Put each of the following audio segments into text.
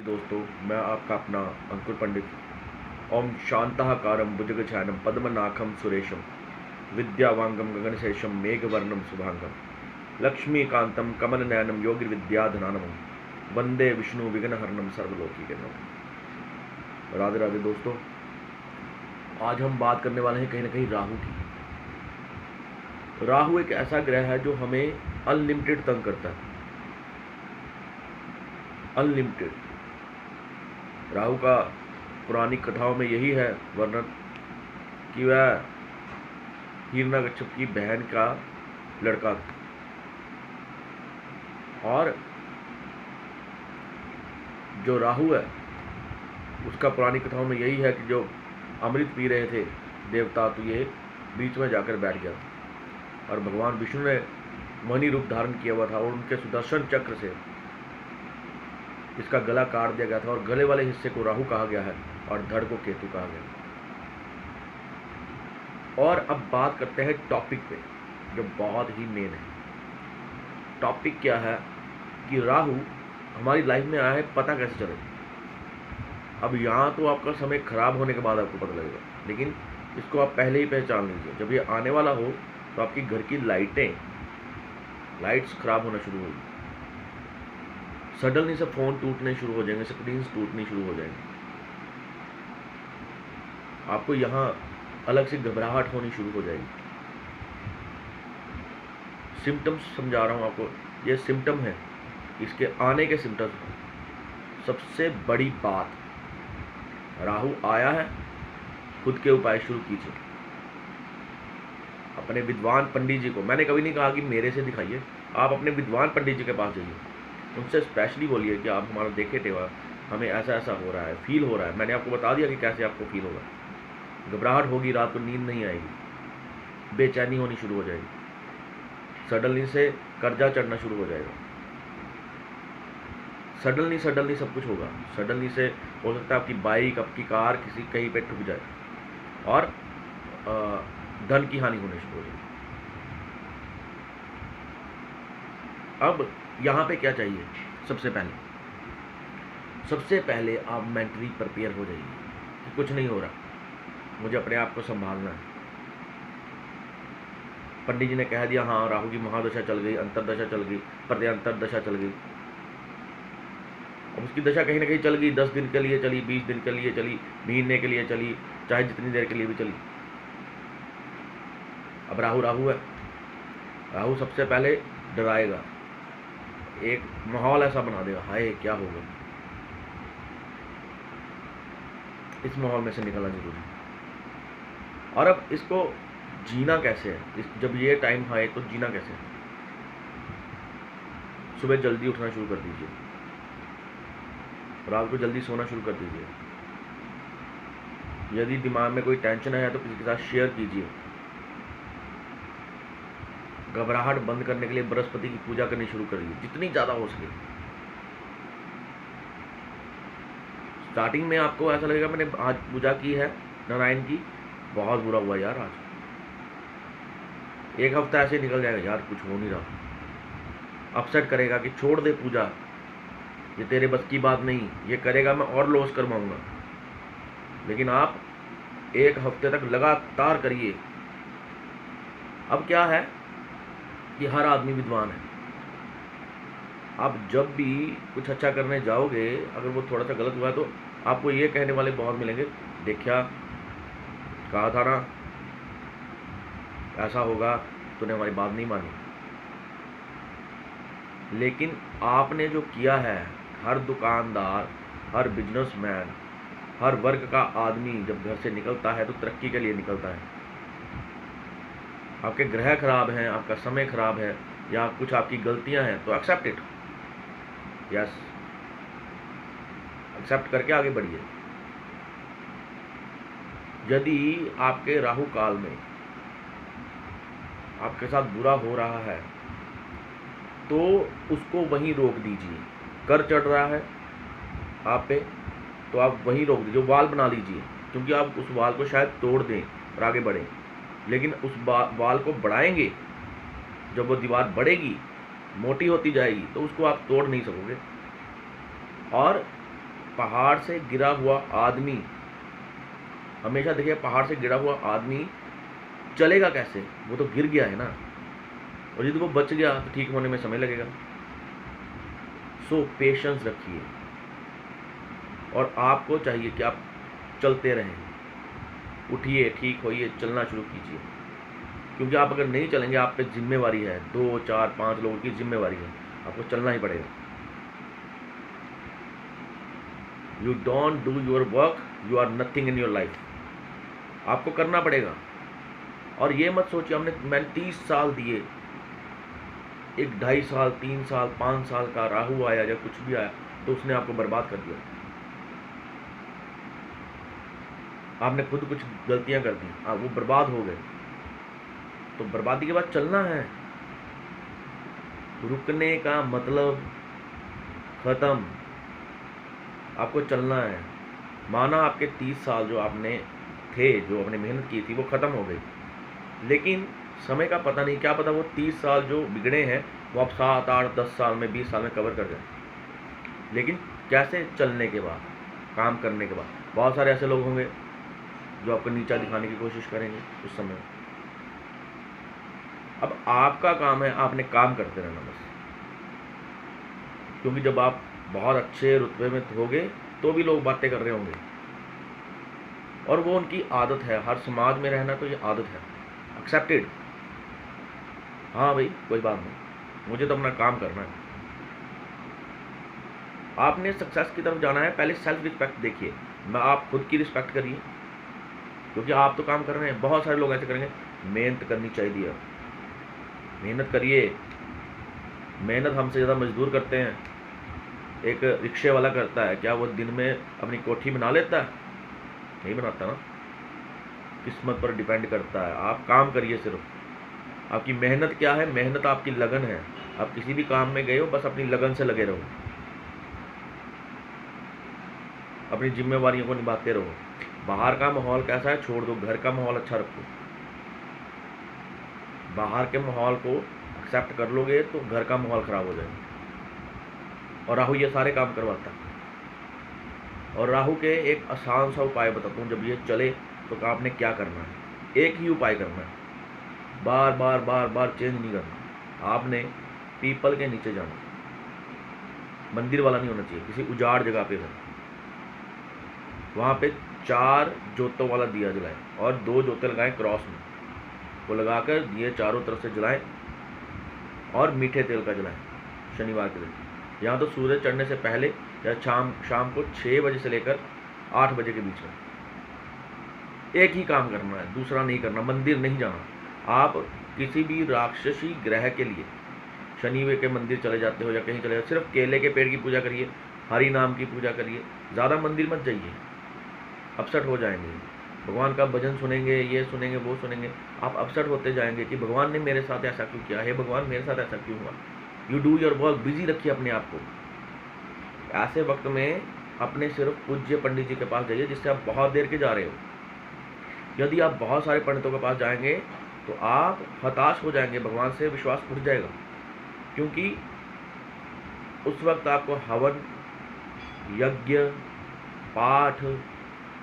दोस्तों, मैं आपका अपना अंकुर पंडित। ओम शांताकारं भुजगशयनं पद्मनाभं सुरेशं विद्यावांगं गगनशेषं मेघवर्णं शुभांगं लक्ष्मीकांतं कमलनयनं योगिविद्याधनानमं वंदे विष्णु विघ्नहरणं सर्वलोकीकरणं। राधे राधे दोस्तों, आज हम बात करने वाले हैं कहीं ना कहीं राहु की। राहु एक ऐसा ग्रह है जो हमें अनलिमिटेड तंग करता है। अनलिमिटेड। राहु का पुरानी कथाओं में यही है वर्णन कि वह हिरण्यकश्यप की बहन का लड़का था और जो राहु है उसका पुरानी कथाओं में यही है कि जो अमृत पी रहे थे देवता, तो ये बीच में जाकर बैठ गया और भगवान विष्णु ने मणि रूप धारण किया हुआ था और उनके सुदर्शन चक्र से इसका गला काट दिया गया था और गले वाले हिस्से को राहु कहा गया है और धड़ को केतु कहा गया। और अब बात करते हैं टॉपिक पे जो बहुत ही मेन है। टॉपिक क्या है कि राहु हमारी लाइफ में आया है, पता कैसे चले। अब यहाँ तो आपका समय खराब होने के बाद आपको पता लगेगा, लेकिन इसको आप पहले ही पहचान लीजिए। जब ये आने वाला हो तो आपकी घर की लाइट्स खराब होना शुरू होगी, सडनली से फोन टूटने शुरू हो जाएंगे, स्क्रीन टूटनी शुरू हो जाएंगी, आपको यहाँ अलग से घबराहट होनी शुरू हो जाएगी। सिम्टम्स समझा रहा हूँ आपको, ये सिम्टम है, इसके आने के सिम्टम्स। सबसे बड़ी बात, राहु आया है, खुद के उपाय शुरू कीजिए। अपने विद्वान पंडित जी को, मैंने कभी नहीं कहा कि मेरे से दिखाइए, आप अपने विद्वान पंडित जी के पास जाइए, उनसे स्पेशली बोलिए कि आप हमारा देखे टेवा, हमें ऐसा ऐसा हो रहा है, फील हो रहा है। मैंने आपको बता दिया कि कैसे आपको फील होगा। घबराहट होगी, रात को नींद नहीं आएगी, बेचैनी होनी शुरू हो जाएगी, सडनली से कर्जा चढ़ना शुरू हो जाएगा, सडनली सब कुछ होगा। सडनली से हो सकता है आपकी बाइक, आपकी कार किसी कहीं पे ठुक जाए और धन की हानि होने शुरू हो जाएगी। अब यहाँ पे क्या चाहिए? सबसे पहले आप मेंटली प्रिपेयर हो जाइए कि कुछ नहीं हो रहा, मुझे अपने आप को संभालना है। पंडित जी ने कह दिया हाँ राहु की महादशा चल गई, अंतरदशा चल गई, प्रत्यंतर दशा चल गई। अब उसकी दशा कहीं ना कहीं चल गई, 10 दिन के लिए चली, 20 दिन के लिए चली, महीने के लिए चली, चाहे जितनी देर के लिए भी चली। अब राहु है, राहु सबसे पहले डराएगा, एक माहौल ऐसा बना देगा, हाय क्या होगा। इस माहौल में से निकलना जरूरी है। और अब इसको जीना कैसे है? जब ये टाइम आए तो जीना कैसे है? सुबह जल्दी उठना शुरू कर दीजिए, रात को जल्दी सोना शुरू कर दीजिए। यदि दिमाग में कोई टेंशन है तो किसी के साथ शेयर कीजिए। घबराहट बंद करने के लिए बृहस्पति की पूजा करनी शुरू करिए, जितनी ज़्यादा हो सके। स्टार्टिंग में आपको ऐसा लगेगा मैंने आज पूजा की है नारायण की, बहुत बुरा हुआ यार आज, एक हफ्ता ऐसे निकल जाएगा, यार कुछ हो नहीं रहा, अपसेट करेगा कि छोड़ दे पूजा, ये तेरे बस की बात नहीं, ये करेगा मैं और लॉस करवाऊंगा। लेकिन आप एक हफ्ते तक लगातार करिए। अब क्या है कि हर आदमी विद्वान है। आप जब भी कुछ अच्छा करने जाओगे, अगर वो थोड़ा सा गलत हुआ है तो आपको ये कहने वाले बहुत मिलेंगे, देखा कहा था ना ऐसा होगा, तूने हमारी बात नहीं मानी। लेकिन आपने जो किया है, हर दुकानदार, हर बिजनेसमैन, हर वर्ग का आदमी जब घर से निकलता है तो तरक्की के लिए निकलता है। आपके ग्रह खराब हैं, आपका समय खराब है, या कुछ आपकी गलतियां हैं तो एक्सेप्ट इट, यस, एक्सेप्ट करके आगे बढ़िए। यदि आपके राहु काल में आपके साथ बुरा हो रहा है तो उसको वहीं रोक दीजिए। कर चढ़ रहा है आप पे तो आप वहीं रोक दीजिए, वाल बना लीजिए, क्योंकि आप उस वाल को शायद तोड़ दें और आगे बढ़ें, लेकिन उस वाल को बढ़ाएंगे। जब वो दीवार बढ़ेगी, मोटी होती जाएगी, तो उसको आप तोड़ नहीं सकोगे। और पहाड़ से गिरा हुआ आदमी, हमेशा देखिए पहाड़ से गिरा हुआ आदमी चलेगा कैसे, वो तो गिर गया है ना, और यदि वो बच गया तो ठीक होने में समय लगेगा। सो पेशेंस रखिए, और आपको चाहिए कि आप चलते रहें, उठिए, ठीक होइए, चलना शुरू कीजिए, क्योंकि आप अगर नहीं चलेंगे आप पे जिम्मेवारी है, 2 4 5 लोगों की जिम्मेवारी है, आपको चलना ही पड़ेगा। You don't do your work, you are nothing in your life. आपको करना पड़ेगा। और ये मत सोचिए मैंने 30 साल दिए, 1 2.5 साल 3 साल 5 साल का राहु आया या कुछ भी आया तो उसने आपको बर्बाद कर दिया। आपने खुद कुछ गलतियां कर दी, वो बर्बाद हो गए। तो बर्बादी के बाद चलना है। रुकने का मतलब खत्म, आपको चलना है। माना आपके 30 साल जो आपने जो आपने मेहनत की थी वो खत्म हो गई, लेकिन समय का पता नहीं, क्या पता वो 30 साल जो बिगड़े हैं वो आप 7 8 10 साल में 20 साल में कवर कर जाए। लेकिन कैसे? चलने के बाद, काम करने के बाद। बहुत सारे ऐसे लोग होंगे जो आपको नीचा दिखाने की कोशिश करेंगे उस समय। अब आपका काम है, आपने काम करते रहना बस, क्योंकि जब आप बहुत अच्छे रुतबे में होगे तो भी लोग बातें कर रहे होंगे, और वो उनकी आदत है। हर समाज में रहना तो ये आदत है, एक्सेप्टेड। हाँ भाई कोई बात नहीं, मुझे तो अपना काम करना है। आपने सक्सेस की तरफ जाना है, पहले सेल्फ रिस्पेक्ट देखिए। आप खुद की रिस्पेक्ट करिए, क्योंकि आप तो काम कर रहे हैं। बहुत सारे लोग ऐसे करेंगे, मेहनत करनी चाहिए, मेहनत करिए। मेहनत हमसे ज़्यादा मजदूर करते हैं। एक रिक्शे वाला करता है, क्या वो दिन में अपनी कोठी बना लेता है? नहीं बनाता ना। किस्मत पर डिपेंड करता है। आप काम करिए, सिर्फ आपकी मेहनत क्या है? मेहनत आपकी लगन है। आप किसी भी काम में गए हो, बस अपनी लगन से लगे रहो, अपनी जिम्मेवारियों को निभाते रहो। बाहर का माहौल कैसा है छोड़ दो, घर का माहौल अच्छा रखो। बाहर के माहौल को एक्सेप्ट कर लोगे तो घर का माहौल खराब हो जाएगा। और राहु ये सारे काम करवाता है। और राहु के एक आसान सा उपाय बताता हूँ, जब ये चले तो आपने क्या करना है। एक ही उपाय करना है, बार बार बार बार चेंज नहीं करना। आपने पीपल के नीचे जाना, मंदिर वाला नहीं होना चाहिए, किसी उजाड़ जगह पे जाना। वहाँ पे 4 जोतों वाला दिया जलाएं और 2 जोते लगाएं क्रॉस में, वो लगाकर दिए चारों तरफ से जलाएं और मीठे तेल का जलाएं शनिवार के दिन। यहाँ तो सूरज चढ़ने से पहले या शाम को 6 बजे से लेकर 8 बजे के बीच में। एक ही काम करना है, दूसरा नहीं करना। मंदिर नहीं जाना। आप किसी भी राक्षसी ग्रह के लिए शनिवार के मंदिर चले जाते हो या कहीं चले जाते, सिर्फ केले के पेड़ की पूजा करिए, हरि नाम की पूजा करिए, ज़्यादा मंदिर मत जाइए, अपसेट हो जाएंगे। भगवान का भजन सुनेंगे, ये सुनेंगे, वो सुनेंगे, आप अपसेट होते जाएंगे कि भगवान ने मेरे साथ ऐसा क्यों किया है, भगवान मेरे साथ ऐसा क्यों हुआ। You do your work, busy रखिए अपने आप को। ऐसे वक्त में अपने सिर्फ पूज्य पंडित जी के पास जाइए जिससे आप बहुत देर के जा रहे हो। यदि आप बहुत सारे पंडितों के पास जाएंगे तो आप हताश हो जाएंगे, भगवान से विश्वास उठ जाएगा, क्योंकि उस वक्त आपको हवन, यज्ञ, पाठ,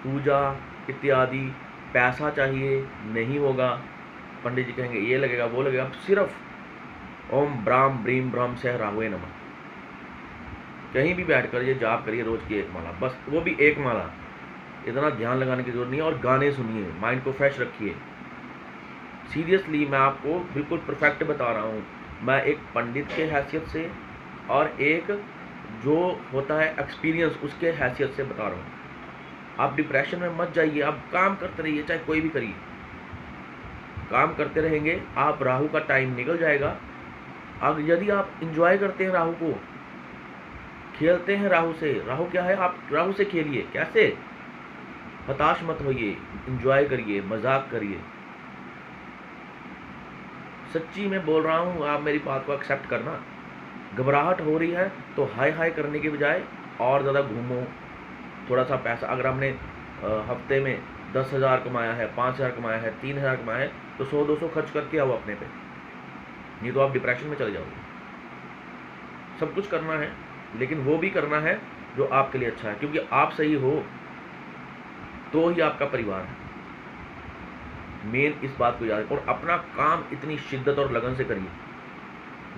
पूजा इत्यादि पैसा चाहिए, नहीं होगा। पंडित जी कहेंगे ये लगेगा, वो लगेगा। सिर्फ ओम ब्राह्म ब्रीम ब्रह्म सह राहुए नमः कहीं भी बैठ कर ये जाप करिए, रोज की 1 माला, बस वो भी 1 माला। इतना ध्यान लगाने की जरूरत नहीं है। और गाने सुनिए, माइंड को फ्रेश रखिए। सीरियसली मैं आपको बिल्कुल परफेक्ट बता रहा हूँ। मैं एक पंडित के हैसियत से और एक जो होता है एक्सपीरियंस उसके हैसियत से बता रहा हूँ। आप डिप्रेशन में मत जाइए, आप काम करते रहिए, चाहे कोई भी करिए। काम करते रहेंगे, आप राहु का टाइम निकल जाएगा। अब यदि आप इंजॉय करते हैं राहु को, खेलते हैं राहु से, राहु क्या है, आप राहु से खेलिए। कैसे? हताश मत होइए, इंजॉय करिए, मजाक करिए। सच्ची में बोल रहा हूँ, आप मेरी बात को एक्सेप्ट करना। घबराहट हो रही है तो हाय हाय करने के बजाय और ज़्यादा घूमो। थोड़ा सा पैसा, अगर आपने हफ्ते में 10,000 कमाया है, 5,000 कमाया है, 3,000 कमाया है, तो 100-200 खर्च करके आओ अपने पे। नहीं तो आप डिप्रेशन में चले जाओगे। सब कुछ करना है, लेकिन वो भी करना है जो आपके लिए अच्छा है, क्योंकि आप सही हो तो ही आपका परिवार है। मेन इस बात को याद रखो, और अपना काम इतनी शिद्दत और लगन से करिए।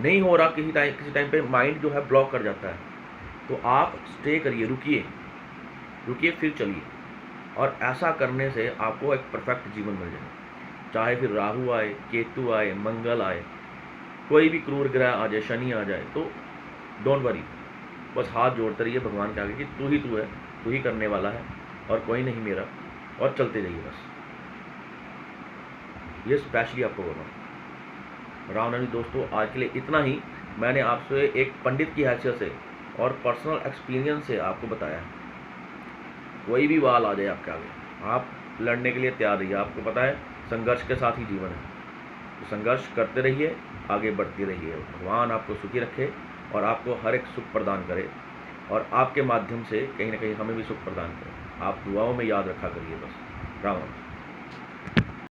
नहीं हो रहा किसी टाइम पे माइंड जो है ब्लॉक कर जाता है, तो आप स्टे करिए, रुकिए फिर चलिए, और ऐसा करने से आपको एक परफेक्ट जीवन मिल जाएगा। चाहे फिर राहु आए, केतु आए, मंगल आए, कोई भी क्रूर ग्रह आ जाए, शनि आ जाए, तो डोंट वरी, बस हाथ जोड़ते रहिए भगवान के आगे कि तू है, तू ही करने वाला है और कोई नहीं मेरा, और चलते जाइए बस। ये स्पेशली आपको बोल रहा हूँ। रामनवमी दोस्तों, आज के लिए इतना ही। मैंने आपसे एक पंडित की हैसियत से और पर्सनल एक्सपीरियंस से आपको बताया है। कोई भी वाल आ जाए आपके आगे, आप लड़ने के लिए तैयार रहिए। आपको पता है संघर्ष के साथ ही जीवन है, तो संघर्ष करते रहिए, आगे बढ़ते रहिए। भगवान आपको सुखी रखे और आपको हर एक सुख प्रदान करे, और आपके माध्यम से कहीं ना कहीं हमें भी सुख प्रदान करे। आप दुआओं में याद रखा करिए बस। राम राम।